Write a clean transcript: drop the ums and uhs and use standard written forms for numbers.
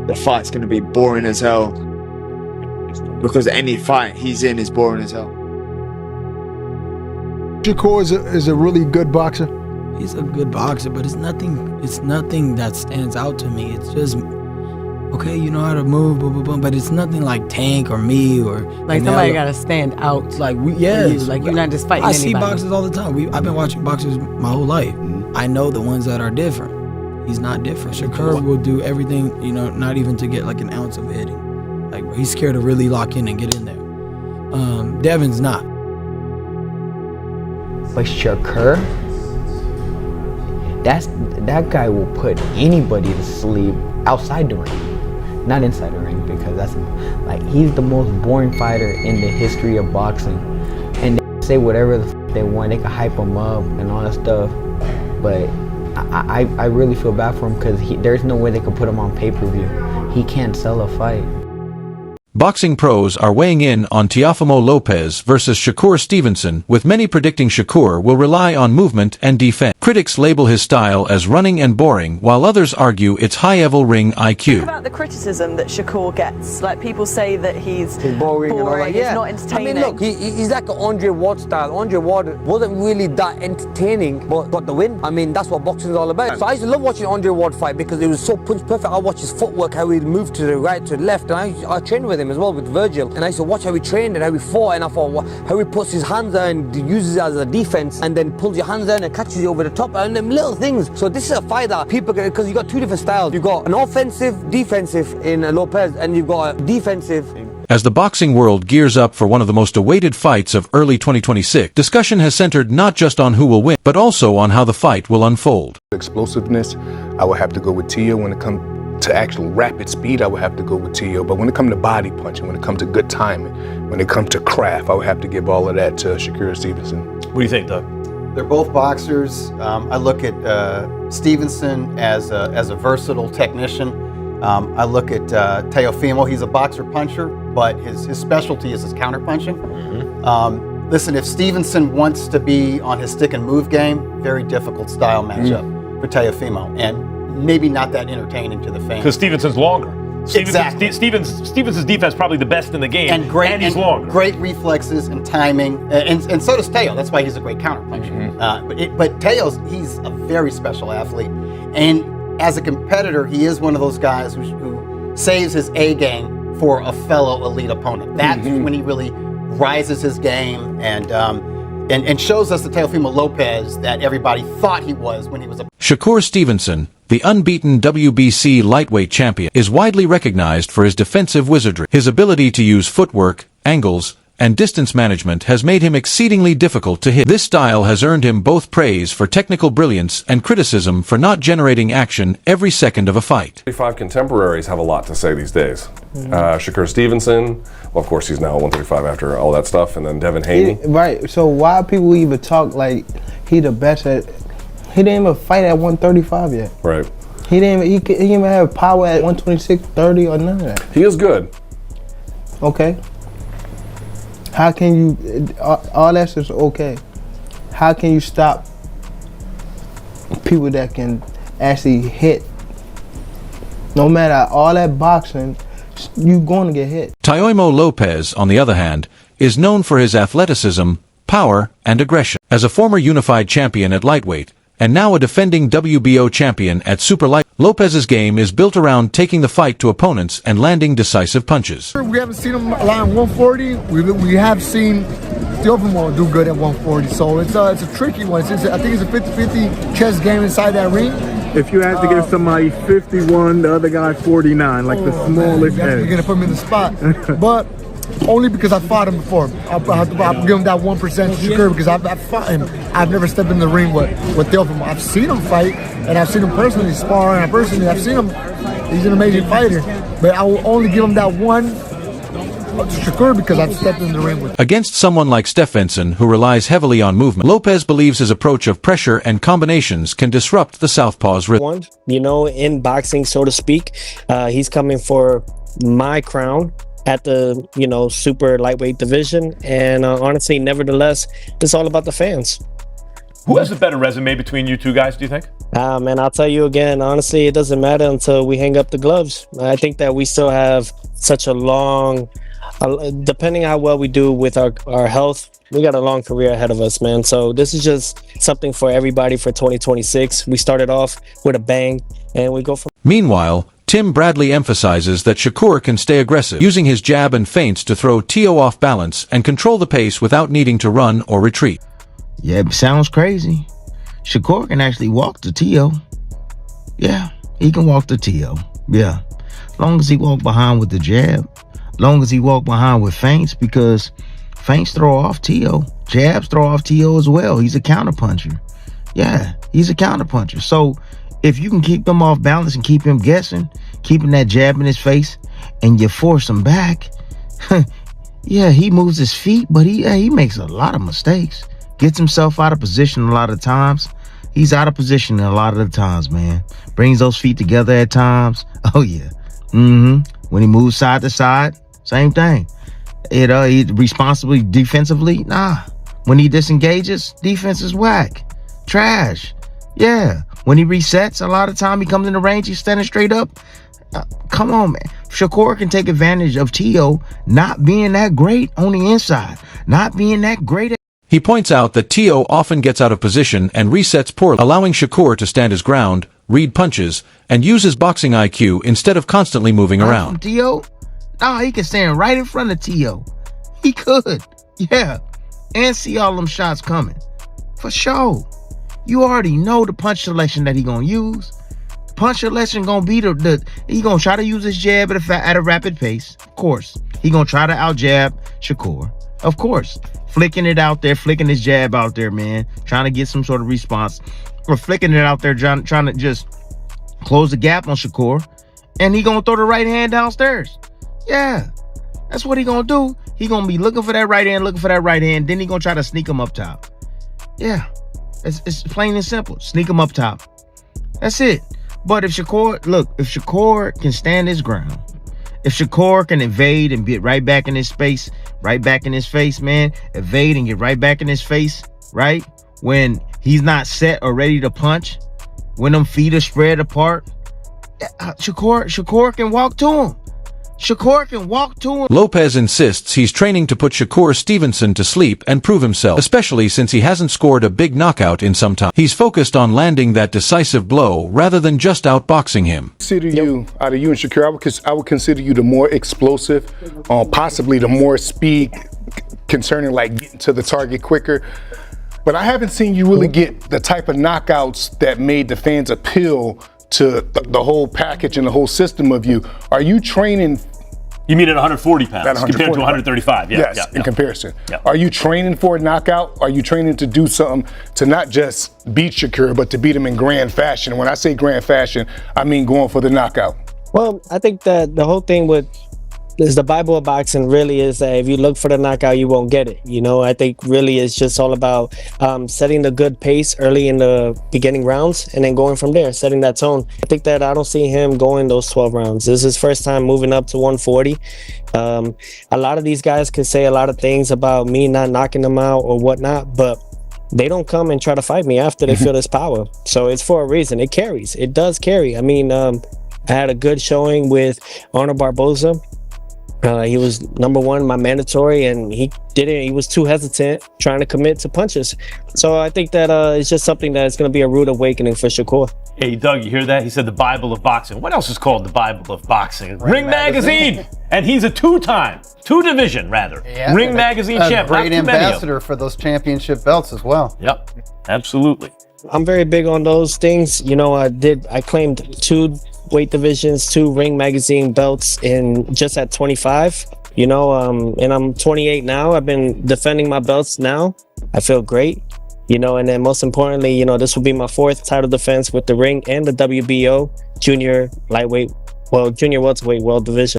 the fight's going to be boring as hell. Because any fight he's in is boring as hell. Shakur is a really good boxer. He's a good boxer, but it's nothing that stands out to me. It's just, okay, you know how to move, blah, blah, blah, but it's nothing like Tank or me or like somebody gotta stand out. Like yes, like you're not just fighting anybody. I see boxers all the time. I've been watching boxers my whole life. I know the ones that are different. He's not different. Shakur will do everything, you know, not even to get like an ounce of hitting. Like he's scared to really lock in and get in there. Devin's not. But Shakur, that guy will put anybody to sleep outside the ring, not inside the ring, because that's like he's the most boring fighter in the history of boxing. And they say whatever they want, they can hype him up and all that stuff, but I really feel bad for him because there's no way they could put him on pay-per-view. He can't sell a fight. Boxing pros are weighing in on Teofimo Lopez versus Shakur Stevenson, with many predicting Shakur will rely on movement and defense. Critics label his style as running and boring, while others argue it's high-level ring IQ. What about the criticism that Shakur gets? Like, people say that he's boring and all that. he's not entertaining. I mean, look, he's like an Andre Ward style. Andre Ward wasn't really that entertaining, but got the win. I mean, that's what boxing is all about. So I used to love watching Andre Ward fight because it was so punch perfect. I watched his footwork, how he moved to the right, to the left, and I trained with him as well, with Virgil, and I used to watch how he trained and how he fought, and I thought how he puts his hands out and uses it as a defense, and then pulls your hands down and catches you over the top, and them little things. So this is a fight that people, because you got two different styles. You've got an offensive, defensive in Lopez, and you've got a defensive. As the boxing world gears up for one of the most awaited fights of early 2026, discussion has centered not just on who will win, but also on how the fight will unfold. Explosiveness, I would have to go with Tia. When it comes to actual rapid speed, I would have to go with Tio. But when it comes to body punching, when it comes to good timing, when it comes to craft, I would have to give all of that to Shakur Stevenson. What do you think, Doug? They're both boxers. I look at Stevenson as a versatile technician. I look at Teofimo. He's a boxer puncher, but his specialty is his counter punching. Listen, if Stevenson wants to be on his stick and move game, very difficult style matchup for Teofimo, and maybe not that entertaining to the fans. Because Stevenson's longer. Exactly. Stevenson's defense probably the best in the game, and he's longer. Great reflexes and timing, and so does Teo. That's why he's a great counterpuncher. But Teo's, he's a very special athlete, and as a competitor, he is one of those guys who saves his A game for a fellow elite opponent. That's when he really rises his game and shows us the Teofimo Lopez that everybody thought he was when he was a... Shakur Stevenson, the unbeaten WBC lightweight champion, is widely recognized for his defensive wizardry. His ability to use footwork, angles, and distance management has made him exceedingly difficult to hit. This style has earned him both praise for technical brilliance and criticism for not generating action every second of a fight. 135 contemporaries have a lot to say these days. Shakur Stevenson, well, of course, he's now 135 after all that stuff, and then Devin Haney. Right, so why people even talk like he the best at... He didn't even fight at 135 yet. Right. He didn't even have power at 126, 30, or none of that. He is good. Okay. How can you, all that's just okay. How can you stop people that can actually hit? No matter all that boxing, you're going to get hit. Teofimo Lopez, on the other hand, is known for his athleticism, power, and aggression. As a former unified champion at lightweight, and now a defending WBO champion at super light, Lopez's game is built around taking the fight to opponents and landing decisive punches. We haven't seen him land 140. We have seen Teofimo do good at 140, so it's a tricky one. I think it's a 50-50 chess game inside that ring. If you had to give somebody 51, the other guy 49, like the smallest edge. You're going to put him in the spot. But only because I fought him before. I'll give him that 1% to Shakur because I've fought him. I've never stepped in the ring with Teofimo. I've seen him fight, and I've seen him personally spar, and I've seen him. He's an amazing fighter. But I will only give him that one to Shakur because I've stepped in the ring with him. Against someone like Stevenson, who relies heavily on movement, Lopez believes his approach of pressure and combinations can disrupt the southpaw's rhythm. You know, in boxing, so to speak, he's coming for my crown at the, you know, super lightweight division, and honestly, nevertheless, it's all about the fans. Who has a better resume between you two guys, do you think? Man, I'll tell you again, honestly, it doesn't matter until we hang up the gloves. I think that we still have such a long, depending how well we do with our health, we got a long career ahead of us, man. So this is just something for everybody for 2026. We started off with a bang, and we go from. Meanwhile, Tim Bradley emphasizes that Shakur can stay aggressive, using his jab and feints to throw Teo off balance and control the pace without needing to run or retreat. Yeah, it sounds crazy. Shakur can actually walk to Teo. Yeah, he can walk to Teo. Yeah, long as he walk behind with the jab, long as he walk behind with feints, because feints throw off Teo, jabs throw off Teo as well. He's a counterpuncher. Yeah, he's a counterpuncher. So if you can keep him off balance and keep him guessing, keeping that jab in his face, and you force him back, yeah, he moves his feet, but he makes a lot of mistakes. Gets himself out of position a lot of times. He's out of position a lot of the times, man. Brings those feet together at times. Oh, yeah. When he moves side to side, same thing. He responsibly defensively, nah. When he disengages, defense is whack. Trash. Yeah. When he resets, a lot of time he comes in the range, he's standing straight up. Come on, man. Shakur can take advantage of Teo not being that great on the inside. Not being that great. He points out that Teo often gets out of position and resets poorly, allowing Shakur to stand his ground, read punches, and use his boxing IQ instead of constantly moving around. Teo? Nah, he can stand right in front of Teo. He could. Yeah. And see all them shots coming. For sure. You already know the punch selection that he gonna use. Punch selection gonna be he gonna try to use his jab at a rapid pace. Of course. He gonna try to out jab Shakur. Of course. Flicking it out there, flicking his jab out there, man. Trying to get some sort of response. Or flicking it out there, trying to just close the gap on Shakur. And he gonna throw the right hand downstairs. Yeah. That's what he gonna do. He gonna be looking for that right hand, then he gonna try to sneak him up top. Yeah. It's plain and simple. Sneak him up top. That's it. But if Shakur can stand his ground, if Shakur can evade and get right back in his face, man, evade and get right back in his face, right? When he's not set or ready to punch, when them feet are spread apart, Shakur can walk to him. Shakur can walk to him. Lopez insists he's training to put Shakur Stevenson to sleep and prove himself, especially since he hasn't scored a big knockout in some time. He's focused on landing that decisive blow rather than just outboxing him. Out of you and Shakur, I would consider you the more explosive, possibly the more speed concerning like getting to the target quicker. But I haven't seen you really get the type of knockouts that made the fans appeal to the whole package and the whole system of you. Are you training? You mean at 140 pounds compared to 135? Yeah, yes, in comparison. Yeah. Are you training for a knockout? Are you training to do something to not just beat Shakur, but to beat him in grand fashion? When I say grand fashion, I mean going for the knockout. Well, I think that the whole thing is the Bible of boxing really is that if you look for the knockout, you won't get it. You know, I think really it's just all about setting the good pace early in the beginning rounds and then going from there, setting that tone. I think that I don't see him going those 12 rounds. This is his first time moving up to 140. A lot of these guys can say a lot of things about me not knocking them out or whatnot, but they don't come and try to fight me after they feel this power. So it's for a reason. It carries. It does carry. I mean, I had a good showing with Arnold Barboza. He was number one, my mandatory, and he was too hesitant trying to commit to punches. So I think that it's just something that's going to be a rude awakening for Shakur. Hey, Doug, you hear that? He said the Bible of boxing. What else is called the Bible of boxing? Ring Magazine. And he's a two-division Ring Magazine champ. Great ambassador for those championship belts as well. Yep, absolutely. I'm very big on those things. You know, I claimed 2 weight divisions, 2 Ring Magazine belts in just at 25, you know, and I'm 28 now. I've been defending my belts now. I feel great, you know, and then most importantly, you know, this will be my 4th title defense with the Ring and the WBO junior welterweight world division.